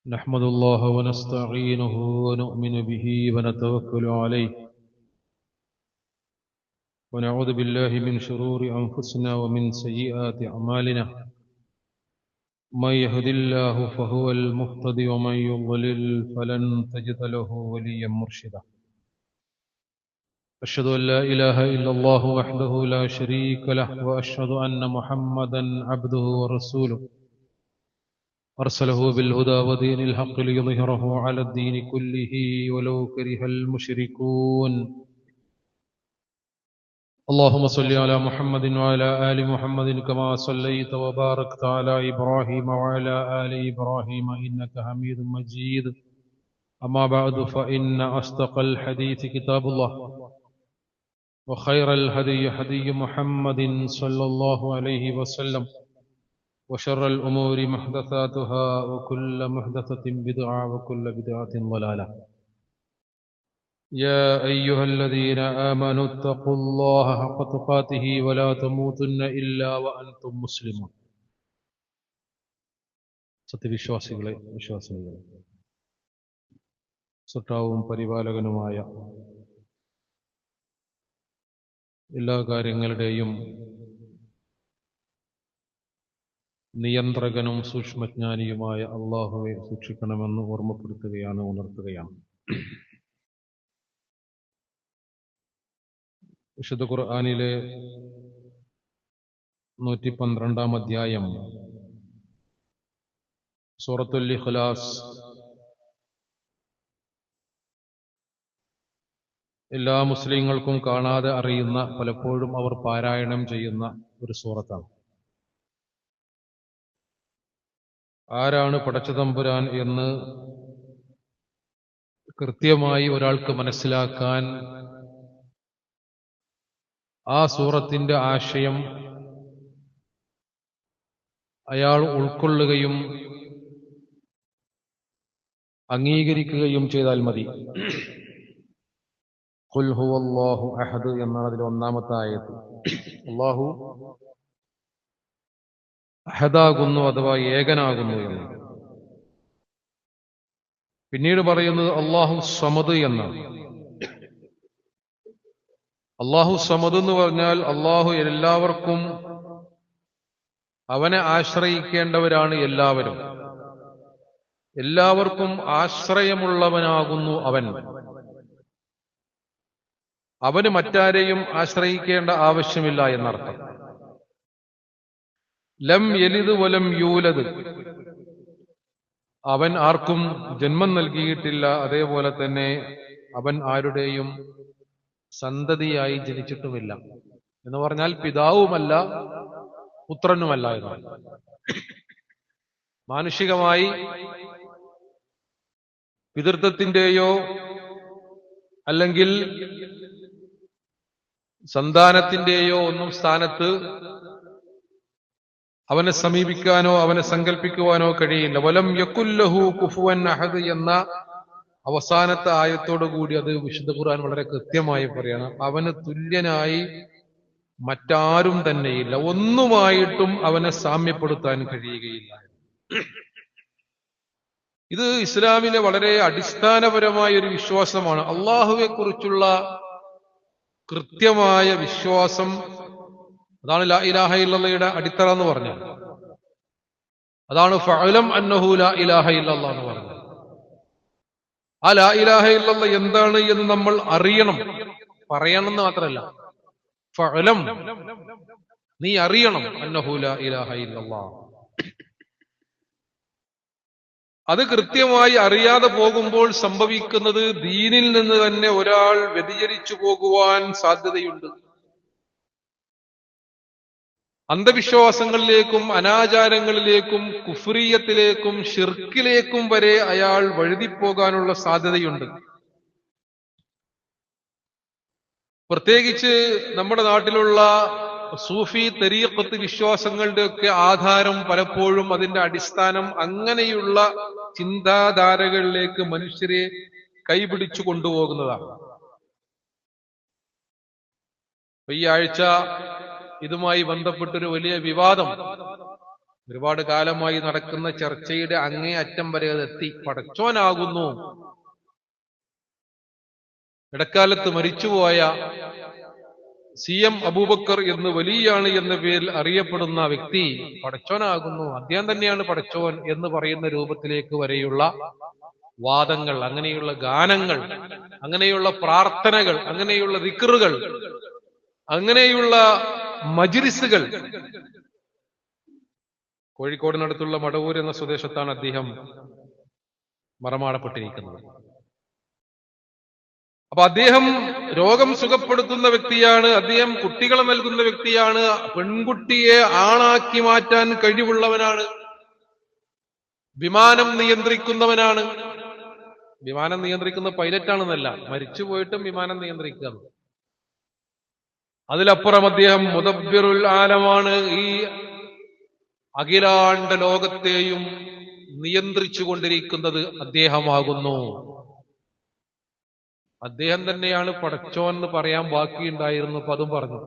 نحمد الله ونستعينه ونؤمن به ونتوكل عليه ونعوذ بالله من شرور أنفسنا ومن سيئات أعمالنا من يهد الله فهو المهتدي ومن يضلل فلن تجد له وليا مرشدا أشهد أن لا إله إلا الله وحده لا شريك له وأشهد أن محمدا عبده ورسوله أرسله بالهدى ودين الحق ليظهره على الدين كله ولو كره المشركون اللهم صل على محمد وعلى آل محمد كما صليت وباركت على إبراهيم وعلى آل إبراهيم إنك حميد مجيد أما بعد فإن أصدق الحديث كتاب الله وخير الهدي هدي محمد صلى الله عليه وسلم وشر الأمور محدثاتها وكل محدثة بدعة وكل بدعة ضلالة يا أيها الذين آمنوا اتقوا الله حق تقاته ولا تموتن إلا وأنتم مسلمون സത്യവിശ്വാസികളെ വിശ്വാസികളെ സൃഷ്ടാവും പരിപാലകനുമായ എല്ലാ കാര്യങ്ങളുടെയും നിയന്ത്രകനും സൂക്ഷ്മജ്ഞാനിയുമായ അള്ളാഹുവെ സൂക്ഷിക്കണമെന്ന് ഓർമ്മപ്പെടുത്തുകയാണ്, ഉണർത്തുകയാണ്. വിശുദ്ധ ഖുർആനിലെ 112 അധ്യായം സൂറത്തുൽ ഇഖ്ലാസ് എല്ലാ മുസ്ലിങ്ങൾക്കും കാണാതെ അറിയുന്ന, പലപ്പോഴും അവർ പാരായണം ചെയ്യുന്ന ഒരു സൂറത്താണ്. ആരാണ് പടച്ചതമ്പുരാൻ എന്ന് കൃത്യമായി ഒരാൾക്ക് മനസ്സിലാക്കാൻ ആ സൂറത്തിന്റെ ആശയം അയാൾ ഉൾക്കൊള്ളുകയും അംഗീകരിക്കുകയും ചെയ്താൽ മതി. ഖുൽ ഹുവല്ലാഹു അഹദ് എന്നാണ് അതിൽ ഒന്നാമത്തെ ആയത്ത്. അല്ലാഹു അഹദാകുന്നു അഥവാ ഏകനാകുന്നു എന്ന്. പിന്നീട് പറയുന്നത് അല്ലാഹു സമദ് എന്നാണ്. അല്ലാഹു സമദ് എന്ന് പറഞ്ഞാൽ അല്ലാഹു എല്ലാവർക്കും അവനെ ആശ്രയിക്കേണ്ടവരാണ്. എല്ലാവർക്കും ആശ്രയമുള്ളവനാകുന്നു അവൻ. അവന് മറ്റാരെയും ആശ്രയിക്കേണ്ട ആവശ്യമില്ല എന്നർത്ഥം. ലം യലിദ് വലം യൂലദ്, അവൻ ആർക്കും ജന്മം നൽകിയിട്ടില്ല. അതേപോലെ തന്നെ അവൻ ആരുടെയും സന്തതിയായി ജനിച്ചിട്ടുമില്ല. എന്ന് പറഞ്ഞാൽ പിതാവുമല്ല പുത്രനുമല്ല എന്നാണ്. മാനുഷികമായി പിതൃത്വത്തിന്റെയോ അല്ലെങ്കിൽ സന്താനത്തിന്റെയോ ഒന്നും സ്ഥാനത്ത് അവനെ സമീപിക്കാനോ അവനെ സങ്കല്പിക്കുവാനോ കഴിയില്ല. വലം യകുല്ലഹു കുഫുവൻ അഹദ് എന്ന അവസാനത്തെ ആയത്തോടു കൂടി അത് വിശുദ്ധ ഖുർആൻ വളരെ കൃത്യമായി പറയാണ്. അവന് തുല്യനായി മറ്റാരും തന്നെയില്ല, ഒന്നുമായിട്ടും അവനെ സാമ്യപ്പെടുത്താൻ കഴിയുകയില്ല. ഇത് ഇസ്ലാമിലെ വളരെ അടിസ്ഥാനപരമായ ഒരു വിശ്വാസമാണ്. അള്ളാഹുവെ കുറിച്ചുള്ള കൃത്യമായ വിശ്വാസം, അതാണ് ലാ ഇലാഹ ഇല്ലല്ലാഹയുടെ അടിത്തറ എന്ന് പറഞ്ഞത്. അതാണ് ഫഅലം അന്നഹു ലാ ഇലാഹ ഇല്ലല്ലാഹ് എന്ന് പറഞ്ഞത്. ആ ലാ ഇലാഹ ഇല്ലല്ലാഹ് എന്താണ് എന്ന് നമ്മൾ അറിയണം. പറയണമെന്ന് മാത്രമല്ല, ഫഅലം, നീ അറിയണം അന്നഹു ലാ ഇലാഹ ഇല്ലല്ലാഹ്. അത് കൃത്യമായി അറിയാതെ പോകുമ്പോൾ സംഭവിക്കുന്നത് ദീനിൽ നിന്ന് തന്നെ ഒരാൾ വ്യതിചലിച്ചു പോകുവാൻ സാധ്യതയുണ്ട്. അന്ധവിശ്വാസങ്ങളിലേക്കും അനാചാരങ്ങളിലേക്കും കുഫ്രിയത്തിലേക്കും ഷിർക്കിലേക്കും വരെ അയാൾ വഴുതിപ്പോകാനുള്ള സാധ്യതയുണ്ട്. പ്രത്യേകിച്ച് നമ്മുടെ നാട്ടിലുള്ള സൂഫി തരീഖത്ത് വിശ്വാസങ്ങളുടെ ഒക്കെ ആധാരം പലപ്പോഴും അതിന്റെ അടിസ്ഥാനം അങ്ങനെയുള്ള ചിന്താധാരകളിലേക്ക് മനുഷ്യരെ കൈപിടിച്ചു കൊണ്ടുപോകുന്നതാണ്. ഈ ആഴ്ച ഇതുമായി ബന്ധപ്പെട്ടൊരു വലിയ വിവാദം ഒരുപാട് കാലമായി നടക്കുന്ന ചർച്ചയുടെ അങ്ങേ അറ്റം വരെ അതെത്തി. പടച്ചോനാകുന്നു. ഇടക്കാലത്ത് മരിച്ചുപോയ CM അബൂബക്കർ എന്ന് വലിയാണ് എന്ന പേരിൽ അറിയപ്പെടുന്ന വ്യക്തി പടച്ചോനാകുന്നു, അദ്ദേഹം തന്നെയാണ് പടച്ചോൻ എന്ന് പറയുന്ന രൂപത്തിലേക്ക് വരെയുള്ള വാദങ്ങൾ, അങ്ങനെയുള്ള ഗാനങ്ങൾ, അങ്ങനെയുള്ള പ്രാർത്ഥനകൾ, അങ്ങനെയുള്ള ദിക്റുകൾ, അങ്ങനെയുള്ള മജ്‌ലിസുകൾ. കോഴിക്കോടിനടുത്തുള്ള മടവൂർ എന്ന സ്വദേശത്താണ് അദ്ദേഹം മറമാടപ്പെട്ടിരിക്കുന്നത്. അപ്പൊ അദ്ദേഹം രോഗം സുഖപ്പെടുത്തുന്ന വ്യക്തിയാണ്, അദ്ദേഹം കുട്ടികളെ നൽകുന്ന വ്യക്തിയാണ്, പെൺകുട്ടിയെ ആണാക്കി മാറ്റാൻ കഴിവുള്ളവനാണ്, വിമാനം നിയന്ത്രിക്കുന്നവനാണ്. വിമാനം നിയന്ത്രിക്കുന്ന പൈലറ്റാണെന്നല്ല, മരിച്ചു പോയിട്ടും വിമാനം നിയന്ത്രിക്കുക. അതിലപ്പുറം അദ്ദേഹം മുദബ്ബിറുൽ ആലമാണ്. ഈ അഖിലാണ്ട ലോകത്തെയും നിയന്ത്രിച്ചു കൊണ്ടിരിക്കുന്നത് അദ്ദേഹമാകുന്നു. അദ്ദേഹം തന്നെയാണ് പടച്ചോൻ എന്ന് പറയാൻ ബാക്കിയുണ്ടായിരുന്നു, അപ്പൊ അതും പറഞ്ഞു.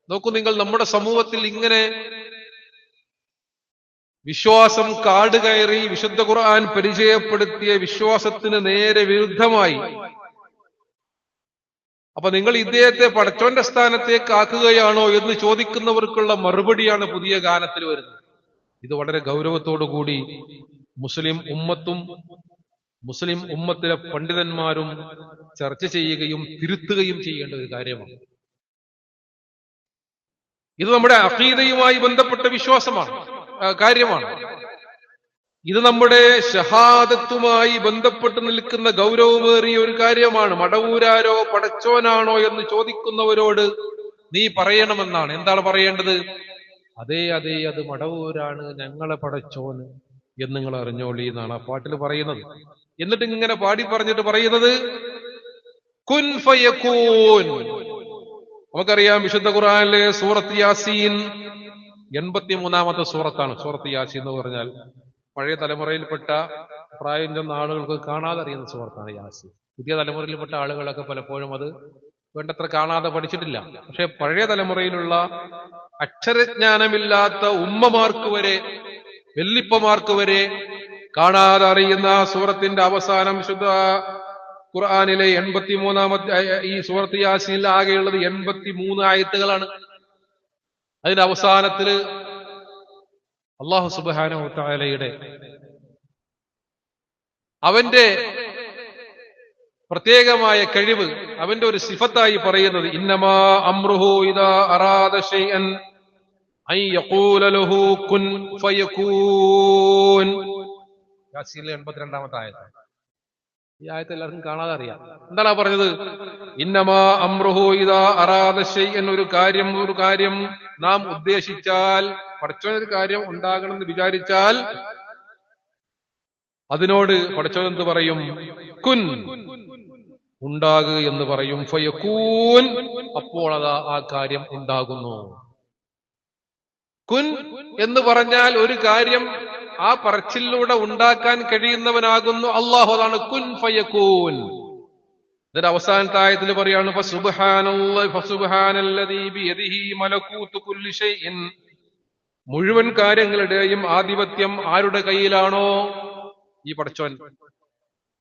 നോക്കൂ നിങ്ങൾ, നമ്മുടെ സമൂഹത്തിൽ ഇങ്ങനെ വിശ്വാസം കാട് കയറി വിശുദ്ധ ഖുർആൻ പരിചയപ്പെടുത്തിയ വിശ്വാസത്തിന് നേരെ വിരുദ്ധമായി. അപ്പൊ നിങ്ങൾ ഇദ്ദേഹത്തെ പടച്ചോന്റെ സ്ഥാനത്തേക്ക് ആക്കുകയാണോ എന്ന് ചോദിക്കുന്നവർക്കുള്ള മറുപടിയാണ് പുതിയ ഗാനത്തിൽ വരുന്നത്. ഇത് വളരെ ഗൗരവത്തോടു കൂടി മുസ്ലിം ഉമ്മത്തിലെ പണ്ഡിതന്മാരും ചർച്ച ചെയ്യുകയും തിരുത്തുകയും ചെയ്യേണ്ട ഒരു കാര്യമാണ്. ഇത് നമ്മുടെ അഖീദയുമായി ബന്ധപ്പെട്ട കാര്യമാണ്. ഇത് നമ്മുടെ ഷഹാദത്തുമായി ബന്ധപ്പെട്ട് നിൽക്കുന്ന ഗൗരവമേറിയ ഒരു കാര്യമാണ്. മടവൂരാരോ പടച്ചോനാണോ എന്ന് ചോദിക്കുന്നവരോട് നീ പറയണമെന്നാണ്. എന്താണ് പറയേണ്ടത്? അതെ അത് മടവൂരാണ് ഞങ്ങളെ പടച്ചോന് എന്ന് നിങ്ങൾ അറിഞ്ഞോളി എന്നാണ് ആ പാട്ടിൽ പറയുന്നത്. എന്നിട്ട് ഇങ്ങനെ പാടി പറഞ്ഞിട്ട് പറയുന്നത് കുൻ ഫയകൂൻ. നമുക്കറിയാം വിശുദ്ധ ഖുർആനിലെ സൂറത്ത് യാസീൻ 83-ാമത്തെ സൂറത്താണ്. സൂറത്ത് യാസീൻ എന്ന് പറഞ്ഞാൽ പഴയ തലമുറയിൽപ്പെട്ട പ്രായം ചെന്ന ആളുകൾക്ക് കാണാതെ അറിയുന്ന സൂറത്താണ് യാസീൻ. പുതിയ തലമുറയിൽപ്പെട്ട ആളുകളൊക്കെ പലപ്പോഴും അത് വേണ്ടത്ര കാണാതെ പഠിച്ചിട്ടില്ല. പക്ഷെ പഴയ തലമുറയിലുള്ള അക്ഷരജ്ഞാനമില്ലാത്ത ഉമ്മമാർക്ക് വരെ, വെല്ലിപ്പമാർക്ക് വരെ കാണാതെ അറിയുന്ന സൂറത്തിന്റെ അവസാനം വിശുദ്ധ ഖുർആനിലെ 83-ാമത്തെ ഈ സൂറത്ത് യാസീനിൽ ആകെയുള്ളത് 83 ആയത്തുകളാണ്. അതിന്റെ അവസാനത്തില് അല്ലാഹു സുബ്ഹാനഹു വ തആലയുടെ അവന്റെ പ്രത്യേകമായ കഴിവ്, അവന്റെ ഒരു സിഫത്തായി പറയുന്നത് ഇന്നമാ അംറുഹു ഇദാ അറാദ ശൈഅൻ അൻ യഖൂല ലഹു കുൻ ഫയകൂൻ. യാസീനിലെ 82-ാമത്തെ ആയത്ത്. ഈ ആയത്ത് എല്ലാവർക്കും കാണാതെ അറിയാം. എന്താണ് പറഞ്ഞത്? ഇന്നമാ അംറുഹു ഇദാ അറാദ ശൈഅൻ, ഒരു കാര്യം നാം ഉദ്ദേശിച്ചാൽ, പടച്ചോൻ ഒരു കാര്യം ഉണ്ടാകണമെന്ന് വിചാരിച്ചാൽ അതിനോട് പടച്ചോൻ എന്ത് പറയും? കുൻ, ഉണ്ടാകുക എന്ന് പറയും. ഫയകൂൻ, അപ്പോൾ അതാ ആ കാര്യം ഉണ്ടാകുന്നു. കുൻ എന്ന് പറഞ്ഞാൽ ഒരു കാര്യം ആ പറച്ചിലൂടെ ഉണ്ടാക്കാൻ കഴിയുന്നവനാകുന്നു അല്ലാഹു. അതാണ് കുൻ ഫയകൂൻ. ഇതിന്റെ അവസാനത്തെ ആയത്തിൽ പറയാണ് ഫസുബ്ഹാനല്ലദീ ബിയദിഹി മലകൂതു കുല്ലി ഷൈഇൻ. മുഴുവൻ കാര്യങ്ങളുടെയും ആധിപത്യം ആരുടെ കയ്യിലാണോ? ഈ പടച്ചവൻ,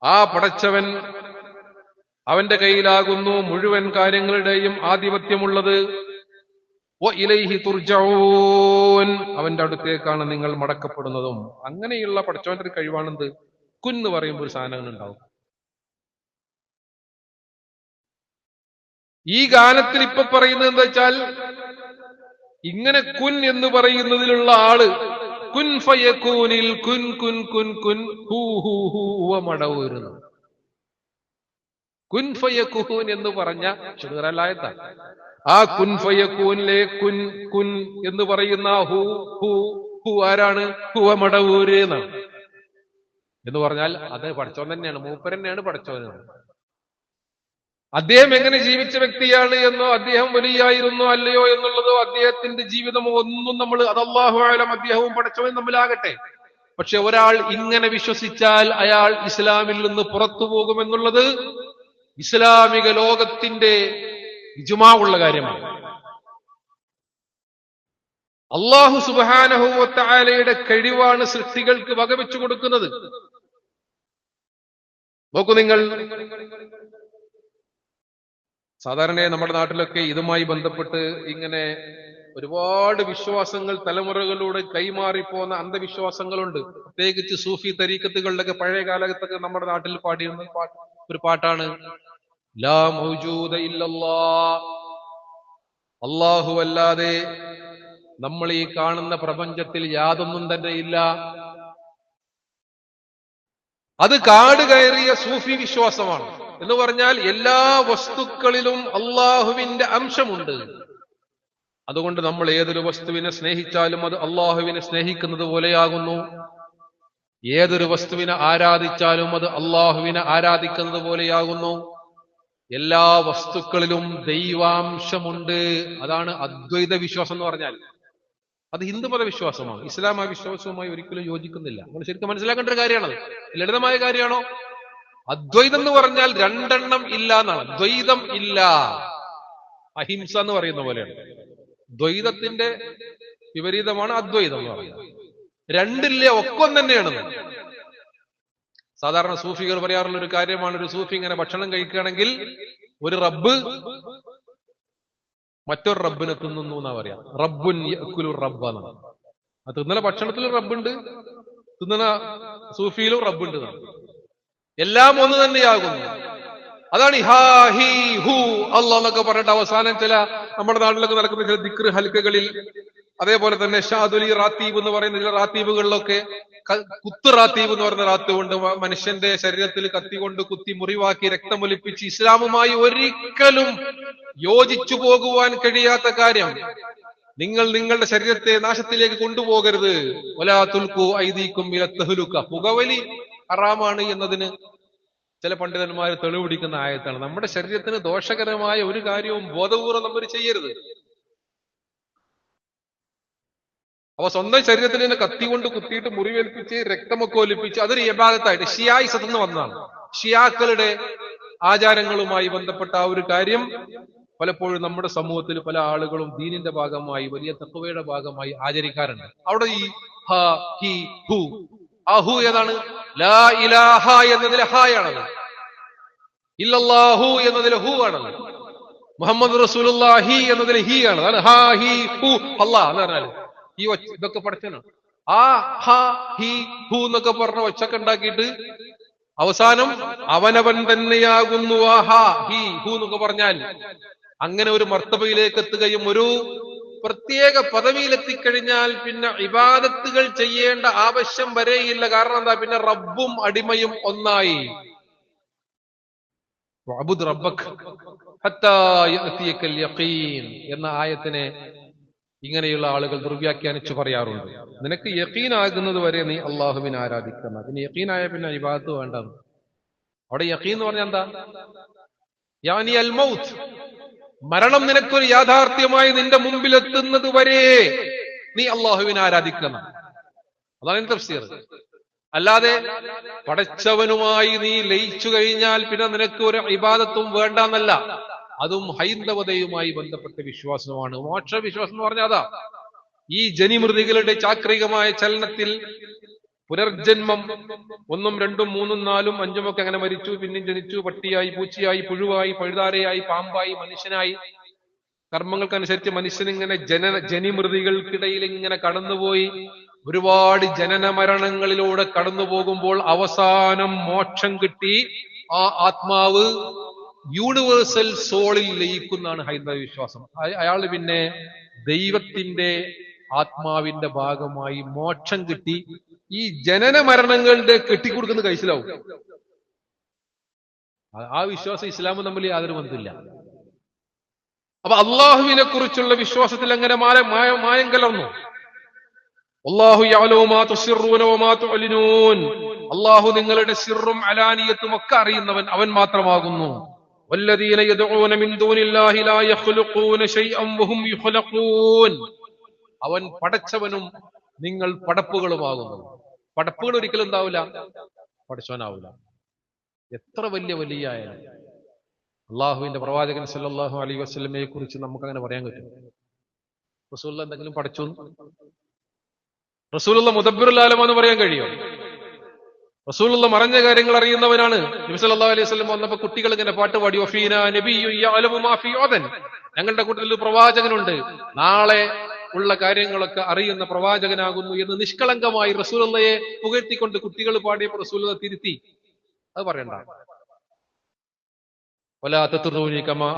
ആ പടച്ചവൻ, അവന്റെ കയ്യിലാകുന്നു മുഴുവൻ കാര്യങ്ങളുടെയും ആധിപത്യമുള്ളത്. വഇലൈഹി തുർജഊൻ, അവന്റെ അടുത്തേക്കാണ് നിങ്ങൾ മടക്കപ്പെടുന്നതും. അങ്ങനെയുള്ള പടച്ചവന്റെ ഒരു കഴിവാണെന്ത്? കുൻ എന്ന് പറയുമ്പോൾ ഒരു സാധനങ്ങൾ ഉണ്ടാവും. ഈ ഗാനത്തിൽ ഇപ്പൊ പറയുന്നത് എന്താ വെച്ചാൽ, ഇങ്ങനെ കുൻ എന്ന് പറയുന്നതിലുള്ള ആള് കുൻ ഫയകൂനിൽ കുൻ കുൻ കുൻ കുൻ ഹൂ ഹൂ ഹൂ മടവൂരുന്നു. കുൻ ഫയകൂൻ എന്ന് പറഞ്ഞ ഷുറലായത്താണ്. ആ കുൻ ഫയകൂനിലെ കുൻ കുൻ എന്ന് പറയുന്ന ഹൂ ഹൂ ഹൂ ആരാണ്? ഹുവ മടവൂര് എന്നാണ്. എന്ന് പറഞ്ഞാൽ അത് പടച്ചോൻ തന്നെയാണ്, മൂപ്പർ തന്നെയാണ് പടച്ചോൻ. അദ്ദേഹം എങ്ങനെ ജീവിച്ച വ്യക്തിയാണ് എന്നോ, അദ്ദേഹം വലിയായിരുന്നോ അല്ലയോ എന്നുള്ളതോ, അദ്ദേഹത്തിന്റെ ജീവിതമോ ഒന്നും നമ്മൾ, അത് അല്ലാഹു അഅലം, അദ്ദേഹവും പടച്ചവനും തമ്മിലാകട്ടെ. പക്ഷെ ഒരാൾ ഇങ്ങനെ വിശ്വസിച്ചാൽ അയാൾ ഇസ്ലാമിൽ നിന്ന് പുറത്തു പോകുമെന്നുള്ളത് ഇസ്ലാമിക ലോകത്തിന്റെ ഇജ്മാ ഉള്ള കാര്യമാണ്. അല്ലാഹു സുബ്ഹാനഹു വ തആലയുടെ കഴിവാണ് സൃഷ്ടികൾക്ക് വകവെച്ചു കൊടുക്കുന്നത്. നോക്കൂ നിങ്ങൾ, സാധാരണ നമ്മുടെ നാട്ടിലൊക്കെ ഇതുമായി ബന്ധപ്പെട്ട് ഇങ്ങനെ ഒരുപാട് വിശ്വാസങ്ങൾ തലമുറകളിലൂടെ കൈമാറിപ്പോന്ന അന്ധവിശ്വാസങ്ങളുണ്ട്. പ്രത്യേകിച്ച് സൂഫി തരീഖത്തുകളിലൊക്കെ പഴയ കാലത്തൊക്കെ നമ്മുടെ നാട്ടിൽ പാടിയിരുന്ന ഒരു പാട്ടാണ് ലാ മൗജൂദ ഇല്ലല്ലാഹ്, അല്ലാഹു അല്ലാതെ നമ്മൾ ഈ കാണുന്ന പ്രപഞ്ചത്തിൽ യാതൊന്നും തന്നെ ഇല്ല. അത് കാട് കയറിയ സൂഫി വിശ്വാസമാണ്. എന്ന് പറഞ്ഞാൽ എല്ലാ വസ്തുക്കളിലും അള്ളാഹുവിന്റെ അംശമുണ്ട്. അതുകൊണ്ട് നമ്മൾ ഏതൊരു വസ്തുവിനെ സ്നേഹിച്ചാലും അത് അള്ളാഹുവിനെ സ്നേഹിക്കുന്നത് പോലെയാകുന്നു. ഏതൊരു വസ്തുവിനെ ആരാധിച്ചാലും അത് അള്ളാഹുവിനെ ആരാധിക്കുന്നത് പോലെയാകുന്നു. എല്ലാ വസ്തുക്കളിലും ദൈവാംശമുണ്ട്. അതാണ് അദ്വൈത വിശ്വാസം എന്ന് പറഞ്ഞാൽ. അത് ഹിന്ദുമത വിശ്വാസമാണ്. ഇസ്ലാം ആ വിശ്വാസവുമായി ഒരിക്കലും യോജിക്കുന്നില്ല. നമ്മൾ ശരിക്കും മനസ്സിലാക്കേണ്ട ഒരു കാര്യമാണത്. ലളിതമായ കാര്യമാണോ? അദ്വൈതം എന്ന് പറഞ്ഞാൽ രണ്ടെണ്ണം ഇല്ല എന്നാണ്. ദ്വൈതം ഇല്ല, അഹിംസ എന്ന് പറയുന്ന പോലെയാണ്. ദ്വൈതത്തിന്റെ വിപരീതമാണ് അദ്വൈതം എന്ന് പറയുന്നത്. രണ്ടില്ല, ഒക്കം തന്നെയാണ്. സാധാരണ സൂഫികൾ പറയാറുള്ള ഒരു കാര്യമാണ്, ഒരു സൂഫി ഇങ്ങനെ ഭക്ഷണം കഴിക്കുകയാണെങ്കിൽ ഒരു റബ്ബ് മറ്റൊരു റബ്ബിനെ തിന്നുന്നു എന്നാ പറയാ. റബ്ബുൻ യഅ്കുലു റബ്ബാണ്. ആ തിന്നുന്ന ഭക്ഷണത്തിലും റബ്ബുണ്ട്, തിന്നുന്ന സൂഫിയിലും റബ്ബുണ്ട്. എല്ലാം ഒന്ന് തന്നെയാകുന്നു. അതാണ് ഹാ ഹി ഹു അല്ലാഹ് എന്നൊക്കെ പറഞ്ഞിട്ട് അവസാനം ചില നമ്മുടെ നാട്ടിലൊക്കെ നടക്കുന്ന ചില ദിക്ർ ഹൽക്കകളിൽ, അതേപോലെ തന്നെ ഷാദുലി റാത്തീബ് എന്ന് പറയുന്ന ചില റാത്തീബുകളിലൊക്കെ കുത്ത് റാത്തീബ് എന്ന് പറയുന്ന റാത്തീബ് കൊണ്ട് മനുഷ്യന്റെ ശരീരത്തിൽ കത്തി കൊണ്ട് കുത്തി മുറിവാക്കി രക്തമൊലിപ്പിച്ച് ഇസ്ലാമുമായി ഒരിക്കലും യോജിച്ചു പോകുവാൻ കഴിയാത്ത കാര്യം. നിങ്ങൾ നിങ്ങളുടെ ശരീരത്തെ നാശത്തിലേക്ക് കൊണ്ടുപോകരുത്. വലാ തുൽഖു ഐദീകും ഇല തഹ്ലുക. പുകവലി ഹറാമാണ് എന്നതിന് ചില പണ്ഡിതന്മാർ തെളിവുപിടിക്കുന്ന ആയത്താണ്. നമ്മുടെ ശരീരത്തിന് ദോഷകരമായ ഒരു കാര്യവും ബോധപൂർവ്വം നമ്മൾ ചെയ്യരുത്. അപ്പൊ സ്വന്തം ശരീരത്തിന് തന്നെ കത്തി കൊണ്ട് കുത്തിയിട്ട് മുറിവേൽപ്പിച്ച് രക്തമൊക്കെ ഒലിപ്പിച്ച് അതൊരു ഇബാദത്തായിട്ട് ഷിയായിസത്ത് എന്ന് വന്നതാണ്. ഷിയാക്കളുടെ ആചാരങ്ങളുമായി ബന്ധപ്പെട്ട ആ ഒരു കാര്യം പലപ്പോഴും നമ്മുടെ സമൂഹത്തിൽ പല ആളുകളും ദീനിന്റെ ഭാഗമായി, വലിയ തഖ്വയുടെ ഭാഗമായി ആചരിക്കാറുണ്ട്. അവിടെ ഈ ഹ ഹി ഹു, ആ ഹു ഏതാണ്? ലാ ഇലാഹ എന്നതിലെ ഹായാണത്. ഇല്ലല്ലാഹു എന്നതിലെ ഹു ആണത്. മുഹമ്മദ് റസൂലുള്ളാഹി എന്നതിലെ ഹി ആണ്. അതാണ് ഹാ ഹി ഹു അല്ലാഹ് എന്ന് പറഞ്ഞാല് ഈ ഇതൊക്കെ പഠിച്ചാണ്. ആ ഹ ഹി ഹു എന്നൊക്കെ പറഞ്ഞ ഒച്ചൊക്കെ ഉണ്ടാക്കിയിട്ട് അവസാനം അവനവൻ തന്നെയാകുന്നു ആ ഹ ഹി ഹു എന്നൊക്കെ പറഞ്ഞാൽ അങ്ങനെ ഒരു മർത്തബയിലേക്ക് എത്തുകയും ഒരു പ്രത്യേക പദവിയിലെത്തിക്കഴിഞ്ഞാൽ പിന്നെ ഇബാദത്തുകൾ ചെയ്യേണ്ട ആവശ്യം വരെയില്ല. കാരണം എന്താ? പിന്നെ റബ്ബും അടിമയും ഒന്നായി. വഅബ്ദുർ റബ്ബക ഹത്താ യഅതിയകൽ യഖീൻ എന്ന ആയത്തിനെ ഇങ്ങനെയുള്ള ആളുകൾ ദുർവ്യാഖ്യാനിച്ചു പറയാറുണ്ട്. നിനക്ക് യഖീനാകുന്നത് വരെ നീ അള്ളാഹുവിനെ ആരാധിക്കണം. അതിന് യഖീനായ പിന്നെ ഇബാദത്ത് വേണ്ടെന്ന്. അവിടെ യഖീൻ എന്ന് പറഞ്ഞാൽ എന്താ? യാനി അൽ മൗത്ത്, മരണം നിനക്കൊരു യാഥാർത്ഥ്യമായി നിന്റെ മുമ്പിൽ എത്തുന്നത് വരെ നീ അള്ളാഹുവിനെ ആരാധിക്കണം. അതാണ് തഫ്സീർ. അല്ലാതെ പടച്ചവനുമായി നീ ലയിച്ചു കഴിഞ്ഞാൽ പിന്നെ നിനക്ക് ഒരു ഇബാദത്തും വേണ്ടെന്നല്ല. അതും ഹൈന്ദവതയുമായി ബന്ധപ്പെട്ട വിശ്വാസമാണ്. മോക്ഷ വിശ്വാസം എന്ന് പറഞ്ഞാൽ അതാ. ഈ ജനിമൃതികളുടെ ചാക്രികമായ ചലനത്തിൽ പുനർജന്മം 1, 2, 3, 4, 5 ഒക്കെ അങ്ങനെ മരിച്ചു, പിന്നെയും ജനിച്ചു, പട്ടിയായി, പൂച്ചയായി, പുഴുവായി, പഴുതാരയായി, പാമ്പായി, മനുഷ്യനായി. കർമ്മങ്ങൾക്കനുസരിച്ച് മനുഷ്യനിങ്ങനെ ജനിമൃതികൾക്കിടയിൽ ഇങ്ങനെ കടന്നുപോയി ഒരുപാട് ജനന മരണങ്ങളിലൂടെ കടന്നു പോകുമ്പോൾ അവസാനം മോക്ഷം കിട്ടി ആ ആത്മാവ് യൂണിവേഴ്സൽ സോളിൽ ലയിക്കുന്നതാണ് ഹൈന്ദവ വിശ്വാസം. അയാൾ പിന്നെ ദൈവത്തിന്റെ ആത്മാവിന്റെ ഭാഗമായി മോക്ഷം കിട്ടി ഈ ജനന മരണങ്ങളുടെ കെട്ടിക്കൊടുക്കുന്ന കൈസിലാവും. ആ വിശ്വാസം ഇസ്ലാമും തമ്മിൽ യാതൊരു ബന്ധമില്ല. അപ്പൊ അള്ളാഹുവിനെ കുറിച്ചുള്ള വിശ്വാസത്തിൽ അങ്ങനെ മായം കലർന്നു. അല്ലാഹു യഅലമു മാ തുസിറൂന വമാ തുഅലിനൂൻ. അല്ലാഹു നിങ്ങളുടെ സിറും അലാനിയത്തും ഒക്കെ അറിയുന്നവൻ അവൻ മാത്രമാകുന്നു. വല്ലദീന യദ്ഊന മിൻ ദൂനില്ലാഹി ലാ യഖ്ലുഖൂന ശൈഅൻ വഹും യുഖ്ലഖൂൻ. അവൻ പടച്ചവനും നിങ്ങൾ പടപ്പുകളുമാകുന്നു. പടപ്പുകൾ ഒരിക്കലും എന്താവില്ല, പടച്ചവനാവില്ല. എത്ര വലിയ അള്ളാഹുവിന്റെ പ്രവാചകൻ സല്ലല്ലാഹു അലൈഹി വസല്ലമയെ കുറിച്ച് നമുക്ക് അങ്ങനെ പറയാൻ പറ്റും. റസൂലുള്ള എന്തെങ്കിലും പഠിച്ചു? റസൂലുള്ള മുദബ്ബിറുൽ ആലം എന്ന് പറയാൻ കഴിയും? റസൂലുള്ള മറഞ്ഞ കാര്യങ്ങൾ അറിയുന്നവനാണ്. നബി സല്ലല്ലാഹു അലൈഹി വസല്ലം വന്നപ്പോ കുട്ടികൾ ഇങ്ങനെ പാട്ട് പാടി, വഫീനാ നബിയ്യുൻ യഅലമു മാ ഫീ ഗദൻ, ഞങ്ങളുടെ കൂട്ടത്തിൽ ഒരു പ്രവാചകനുണ്ട്, നാളെ ഉള്ള കാര്യങ്ങളൊക്കെ അറിയുന്ന പ്രവാചകനാകുന്നു എന്ന് നിഷ്കളങ്കമായി റസൂലുള്ളയെ പുകഴ്ത്തിക്കൊണ്ട് കുട്ടികൾ പാടിയപ്പോൾ റസൂലുള്ള തിരുത്തി. അത് പറയണ്ട. വലാ തത്റൂനി കമാ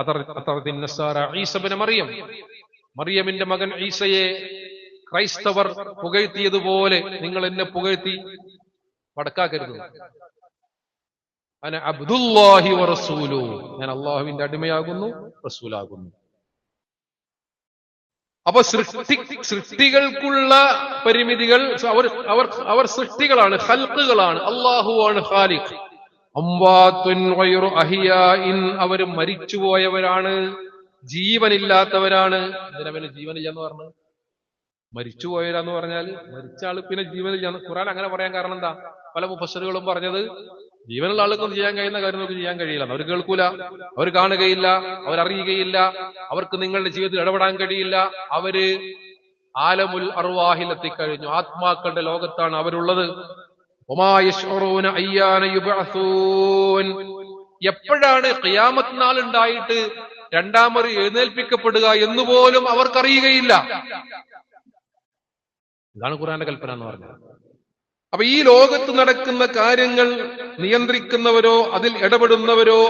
അതർദിൻ നസാറ ഈസ ഇബ്നു മറിയം, മറിയമിന്റെ മകൻ ഈസയെ ക്രൈസ്തവർ പുകഴ്ത്തിയതുപോലെ നിങ്ങൾ എന്നെ പുകഴ്ത്തി വടക്കാക്കരുത്. അന അബ്ദുല്ലാഹി വറസൂലു, ഞാൻ അള്ളാഹുവിന്റെ അടിമയാകുന്നു, റസൂലാകുന്നു. അപ്പൊ സൃഷ്ടികൾക്കുള്ള പരിമിതികൾ, അവർ സൃഷ്ടികളാണ്, ഖൽഖുകളാണ്. അള്ളാഹുവാണ് ഖാലിഖ്. അംവാത്തുൻ ഗൈറു അഹിയാഇൻ, അവർ മരിച്ചുപോയവരാണ്, ജീവനില്ലാത്തവരാണ്. എന്തിനാ ജീവനില്ലെന്ന് പറഞ്ഞു? മരിച്ചുപോയവരാന്ന് പറഞ്ഞാല് മരിച്ച ആള് പിന്നെ ജീവനില്ല. ഖുർആൻ അങ്ങനെ പറയാൻ കാരണം എന്താ? പല മുഫസ്സിറുകളും പറഞ്ഞത് ജീവനുള്ള ആൾക്കൊന്നും ചെയ്യാൻ കഴിയുന്ന കാര്യം നമുക്ക് ചെയ്യാൻ കഴിയില്ല. അവർ കേൾക്കൂല, അവർ കാണുകയില്ല, അവരറിയുകയില്ല, അവർക്ക് നിങ്ങളുടെ ജീവിതത്തിൽ ഇടപെടാൻ കഴിയില്ല. അവര് ആലമുൽ അർവാഹിൽ എത്തിക്കഴിഞ്ഞു, ആത്മാക്കളുടെ ലോകത്താണ് അവരുള്ളത്. എപ്പോഴാണ് ഖിയാമത്ത് നാൾ ഉണ്ടായിട്ട് രണ്ടാമത് എഴുന്നേൽപ്പിക്കപ്പെടുക എന്നുപോലും അവർക്കറിയുകയില്ല. ഇതാണ് ഖുർആന്റെ കൽപ്പന എന്ന് പറഞ്ഞത്. അപ്പൊ ഈ ലോകത്ത് നടക്കുന്ന കാര്യങ്ങൾ നിയന്ത്രിക്കുന്നവരോ അതിൽ ഇടപെടുന്നവരോ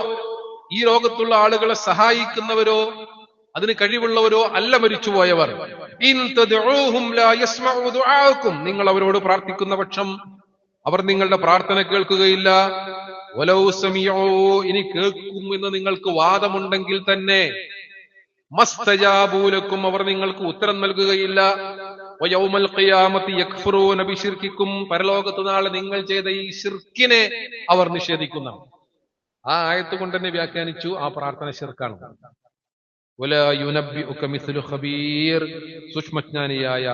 ഈ ലോകത്തുള്ള ആളുകളെ സഹായിക്കുന്നവരോ അതിന് കഴിവുള്ളവരോ അല്ല മരിച്ചുപോയവർ. നിങ്ങൾ അവരോട് പ്രാർത്ഥിക്കുന്ന പക്ഷം അവർ നിങ്ങളുടെ പ്രാർത്ഥന കേൾക്കുകയില്ല. ഇനി കേൾക്കും എന്ന് നിങ്ങൾക്ക് വാദമുണ്ടെങ്കിൽ തന്നെ മസ്തജാബൂലക്കും, അവർ നിങ്ങൾക്ക് ഉത്തരം നൽകുകയില്ല. വയൗമൽ ഖിയാമത്തി യക്ഫുറൂന ബിശിർക്കിക്കും, പരലോകത്ത് നാളെ നിങ്ങൾ ചെയ്ത ഈ ശിർക്കിനെ അവർ നിഷേധിക്കുന്നു. ആ ആയത്ത് കൊണ്ട് തന്നെ വ്യാഖ്യാനിച്ചു ആ പ്രാർത്ഥന ശിർക്കാണ്. വലാ യുനബ്ബിഉക മിസ്ലു ഖബീർ, സൂക്ഷ്മജ്ഞാനിയായ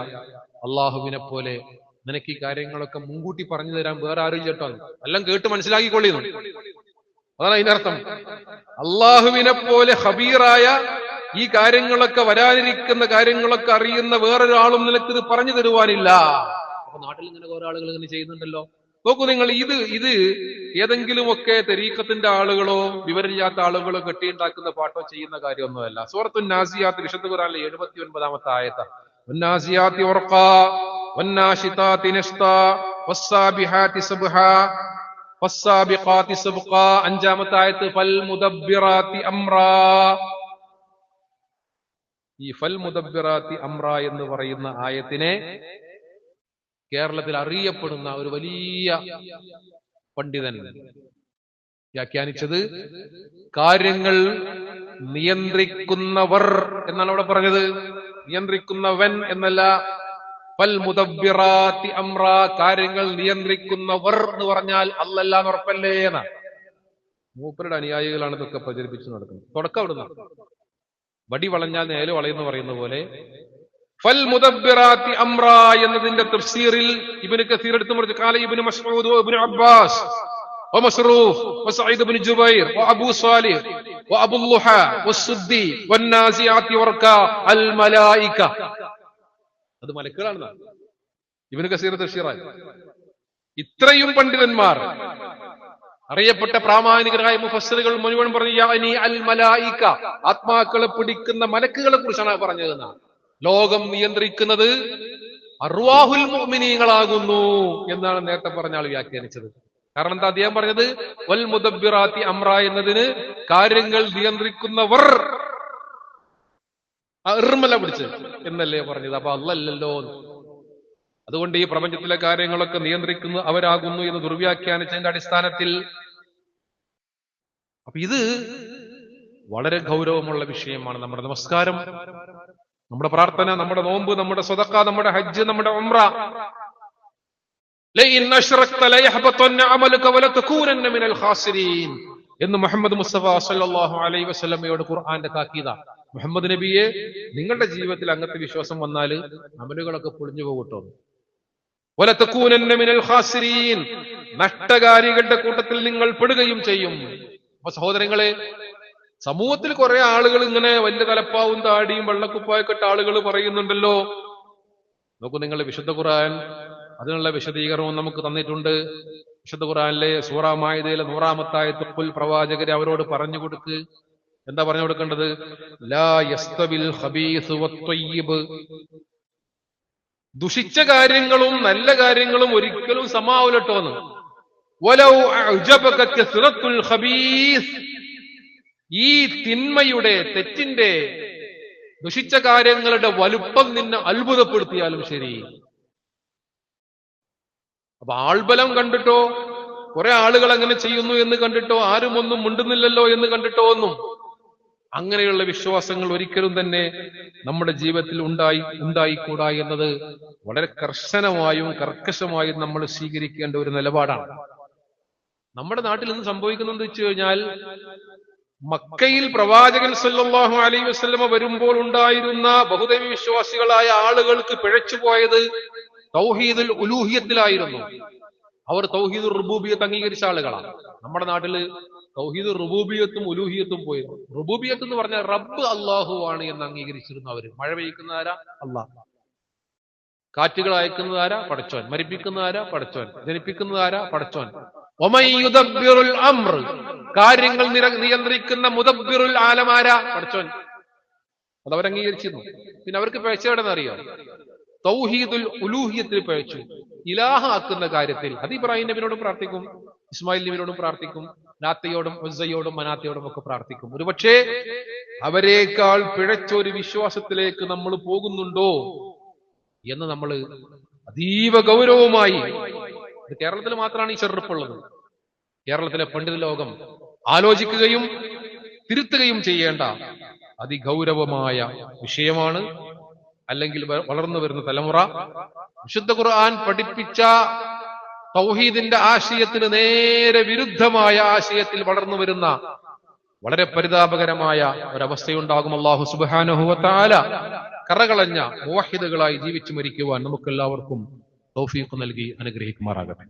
അള്ളാഹുവിനെ പോലെ നിനക്ക് ഈ കാര്യങ്ങളൊക്കെ മുൻകൂട്ടി പറഞ്ഞു തരാൻ വേറെ ആരും കേട്ടോ, എല്ലാം കേട്ട് മനസ്സിലാക്കിക്കൊള്ളിന്നു. അതാണ് അതിനർത്ഥം. അള്ളാഹുവിനെ പോലെ ഖബീറായ ഈ കാര്യങ്ങളൊക്കെ വരാനിരിക്കുന്ന കാര്യങ്ങളൊക്കെ അറിയുന്ന വേറൊരാളും നിനക്കിത് പറഞ്ഞു തരുവാനില്ല. അപ്പൊ നാട്ടിൽ ഇങ്ങനെ ഓരോ ആളുകൾ ഇങ്ങനെ ചെയ്യുന്നുണ്ടല്ലോ. നോക്കൂ നിങ്ങൾ, ഇത് ഏതെങ്കിലുമൊക്കെ തരീഖത്തിന്റെ ആളുകളോ വിവരമില്ലാത്ത ആളുകളോ കെട്ടിയുണ്ടാക്കുന്ന പാട്ടോ ചെയ്യുന്ന കാര്യമൊന്നുമല്ല. സൂറത്തുൻ നാസിയാത്ത് വിശുദ്ധ ഖുർആനിലെ 79-ാമത്തെ ആയത്ത്, വന്നാസിയാത്തി ഉർഖാ വന്നാശിതാതി നശ്താ വസ്സാബിഹാതി സബ്ഹാ വസ്സാബിഖാതി സബ്ഖാ. 5-ാമത്തെ ആയത്ത് ഫൽ മുദബ്ബിറാത്തി അംറാ. ഈ ഫൽ മുദബ്ബിറാത്തി അംറ എന്ന് പറയുന്ന ആയത്തിനെ കേരളത്തിൽ അറിയപ്പെടുന്ന ഒരു വലിയ പണ്ഡിതൻ വ്യാഖ്യാനിച്ചത് കാര്യങ്ങൾ നിയന്ത്രിക്കുന്നവർ എന്നാണ് അവിടെ പറഞ്ഞത്, നിയന്ത്രിക്കുന്നവൻ എന്നല്ല. ഫൽ മുദബ്ബിറാത്തി അംറ, കാര്യങ്ങൾ നിയന്ത്രിക്കുന്നവർ എന്ന് പറഞ്ഞാൽ അല്ലല്ലാന്ന് ഉറപ്പല്ലേ എന്ന. മൂപ്പരുടെ അനുയായികളാണ് ഇതൊക്കെ പ്രചരിപ്പിച്ചു നടക്കുന്നത്. തുടക്കം അവിടുന്ന് വടി വളഞ്ഞാൽ നേരെ വളയെന്ന് പറയുന്ന പോലെ ഫൽ മുദബ്ബിറാത്തി അംറ എന്നതിന്റെ തഫ്സീറിൽ ഇബ്നു കസീർ എടുത്തു പറഞ്ഞു, ഖാല Ibnu Masood Ibn Abbas വമസ്റൂഫ് വസഈദ് Ibnu Jubair വഅബൂ Salih വഅബു ളുഹ വസ്സുദ്ദി വന്നാസിയാത്തി വർക അൽ മലായിക. അത് മലക്കുകളാണ് ഇബ്നു കസീർ തഫ്സീറായി. ഇത്രയും പണ്ഡിതന്മാർ, അറിയപ്പെട്ട പ്രാമാണികരായ മുഫസ്സിറുകൾ മുഴുവൻ പറഞ്ഞു യാനി അൽ മലായിക, ആത്മാക്കളെ പിടിക്കുന്ന മലക്കുകളെ കുറിച്ചാണ് പറഞ്ഞത്. ലോകം നിയന്ത്രിക്കുന്നത് അർവാഹുൽ മുഅ്മിനീങ്ങളാകുന്നു എന്നാണ് നേരത്തെ പറഞ്ഞ ആൾ വ്യാഖ്യാനിച്ചത്. കാരണം എന്താ അദ്ദേഹം പറഞ്ഞത്? വൽ മുദബ്ബിറാത്തി അംറ എന്നതിന് കാര്യങ്ങൾ നിയന്ത്രിക്കുന്നവർ ഇർമല പിടിച്ച് എന്നല്ലേ പറഞ്ഞത്. അപ്പൊ അല്ലല്ലോ. അതുകൊണ്ട് ഈ പ്രപഞ്ചത്തിലെ കാര്യങ്ങളൊക്കെ നിയന്ത്രിക്കുന്ന അവരാകുന്നു എന്ന് ദുർവ്യാഖ്യാനിച്ചതിന്റെ അടിസ്ഥാനത്തിൽ അപ്പൊ ഇത് വളരെ ഗൗരവമുള്ള വിഷയമാണ്. നമ്മുടെ നമസ്കാരം, നമ്മുടെ പ്രാർത്ഥന, നമ്മുടെ നോമ്പ്, നമ്മുടെ സ്വതക്ക, നമ്മുടെ ഹജ്ജ്, നമ്മുടെ ഉംറ. എന്ന് മുഹമ്മദ് മുസ്തഫ സല്ലല്ലാഹു അലൈഹി വസല്ലമയോട് ഖുർആന്റെ താക്കീത. മുഹമ്മദ് നബിയെ, നിങ്ങളുടെ ജീവിതത്തിൽ അങ്ങനത്തെ വിശ്വാസം വന്നാൽ അമലുകളൊക്കെ പൊളിഞ്ഞു പോകട്ടോ. വലതകൂനന്ന മിനൽ ഖാസിരീൻ, നഷ്ടകാരികളുടെ കൂട്ടത്തിൽ നിങ്ങൾ പെടുകയും ചെയ്യും. അപ്പൊ സഹോദരങ്ങളെ, സമൂഹത്തിൽ കുറെ ആളുകൾ ഇങ്ങനെ വലിയ തലപ്പാവും താടിയും വെള്ളക്കുപ്പായൊക്കെ ഇട്ട ആളുകൾ പറയുന്നുണ്ടല്ലോ. നോക്കൂ നിങ്ങൾ, വിശുദ്ധ ഖുർആൻ അതിനുള്ള വിശദീകരണവും നമുക്ക് തന്നിട്ടുണ്ട്. വിശുദ്ധ ഖുർആനിലെ സൂറ മാഇദയിലെ 100-ാമത്തെ ആയത്തിൽ പ്രവാചകരെ അവരോട് പറഞ്ഞു കൊടുക്ക്. എന്താ പറഞ്ഞു കൊടുക്കേണ്ടത്? ലാ യസ്തവിൽ ഖബീസ് വത്വയ്യിബ്. ദുഷിച്ച കാര്യങ്ങളും നല്ല കാര്യങ്ങളും ഒരിക്കലും സമാവൂലട്ടോന്ന്. വലൗ അഅ്ജബക കസ്റത്തുൽ ഖബീസ്. ഈ തിന്മയുടെ, തെറ്റിന്റെ, ദുഷിച്ച കാര്യങ്ങളുടെ വലുപ്പം നിന്നെ അത്ഭുതപ്പെടുത്തിയാലും ശരി. അപ്പൊ ആൾബലം കണ്ടിട്ടോ, കുറെ ആളുകൾ അങ്ങനെ ചെയ്യുന്നു എന്ന് കണ്ടിട്ടോ, ആരും ഒന്നും മിണ്ടുന്നില്ലല്ലോ എന്ന് കണ്ടിട്ടോ ഒന്നും അങ്ങനെയുള്ള വിശ്വാസങ്ങൾ ഒരിക്കലും തന്നെ നമ്മുടെ ജീവിതത്തിൽ ഉണ്ടായിക്കൂടാ എന്നത് വളരെ കർശനമായും കർക്കശമായും നമ്മൾ സ്വീകരിക്കേണ്ട ഒരു നിലപാടാണ്. നമ്മുടെ നാട്ടിൽ ഇന്ന് സംഭവിക്കുന്നത് വെച്ച് കഴിഞ്ഞാൽ, മക്കയിൽ പ്രവാചകൻ സല്ലല്ലാഹു അലൈഹി വസല്ലമ വരുമ്പോൾ ഉണ്ടായിരുന്ന ബഹുദൈവ വിശ്വാസികളായ ആളുകൾക്ക് പിഴച്ചുപോയത് തൗഹീദുൽ ഉലൂഹിയത്തിലായിരുന്നു. അവർ തൗഹീദുർ റുബൂബിയത്ത് അംഗീകരിച്ച ആളുകളാണ്. നമ്മുടെ നാട്ടില് തൗഹീദുർ റുബൂബിയത്തും ഉലൂഹിയത്തും പോയിരുന്നു. റുബൂബിയത്ത് എന്ന് പറഞ്ഞാൽ റബ്ബ് അള്ളാഹു ആണ് എന്ന് അംഗീകരിച്ചിരുന്നു അവര്. മഴ പെയ്ക്കുന്നതാരാ? അള്ളാഹ്. കാറ്റുകൾ അയക്കുന്നതാരാ? പടച്ചോൻ. മരിപ്പിക്കുന്നതാരാ? പടച്ചോൻ. ജനിപ്പിക്കുന്നതാരാ? പടച്ചോൻ. ഒമയ്യുദബ്ബിറുൽ അംർ. കാര്യങ്ങൾ നിയന്ത്രിക്കുന്ന മുദബ്ബിറുൽ ആലമാരാ? പടച്ചോൻ. അത് അവരംഗീകരിച്ചിരുന്നു. പിന്നെ അവർക്ക് പിഴച്ചെവിടെന്നറിയോ? തൗഹീദുൽ ഉലൂഹിയത്തിൽ പിഴച്ചു. ഇലാഹ ആക്കുന്ന കാര്യത്തിൽ അത് ഇബ്രാഹിം നബിയോടും പ്രാർത്ഥിക്കും, ഇസ്മായിൽ നബിയോടും പ്രാർത്ഥിക്കും, ലാത്തയോടും ഉസ്സയോടും മനാത്തയോടും ഒക്കെ പ്രാർത്ഥിക്കും. ഒരുപക്ഷെ അവരെക്കാൾ പിഴച്ച ഒരു വിശ്വാസത്തിലേക്ക് നമ്മൾ പോകുന്നുണ്ടോ എന്ന് നമ്മൾ അതീവ ഗൗരവമായി, ഇത് കേരളത്തിൽ മാത്രമാണ് ഈ ചെറുപ്പുള്ളത്, കേരളത്തിലെ പണ്ഡിത ലോകം ആലോചിക്കുകയും തിരുത്തുകയും ചെയ്യേണ്ട അതിഗൗരവമായ വിഷയമാണ്. അല്ലെങ്കിൽ വളർന്നു വരുന്ന തലമുറ വിശുദ്ധ ഖുർആൻ പഠിപ്പിച്ച തൗഹീദിന്റെ ആശയത്തിന് നേരെ വിരുദ്ധമായ ആശയത്തിൽ വളർന്നു വരുന്ന വളരെ പരിതാപകരമായ ഒരവസ്ഥയുണ്ടാകും. അല്ലാഹു സുബ്ഹാനഹു വ തആല കറകളഞ്ഞ മുവഹിദുകളായി ജീവിച്ചു മരിക്കുവാൻ നമുക്കെല്ലാവർക്കും തൗഫീഖ് നൽകി അനുഗ്രഹിക്കുമാറാകട്ടെ.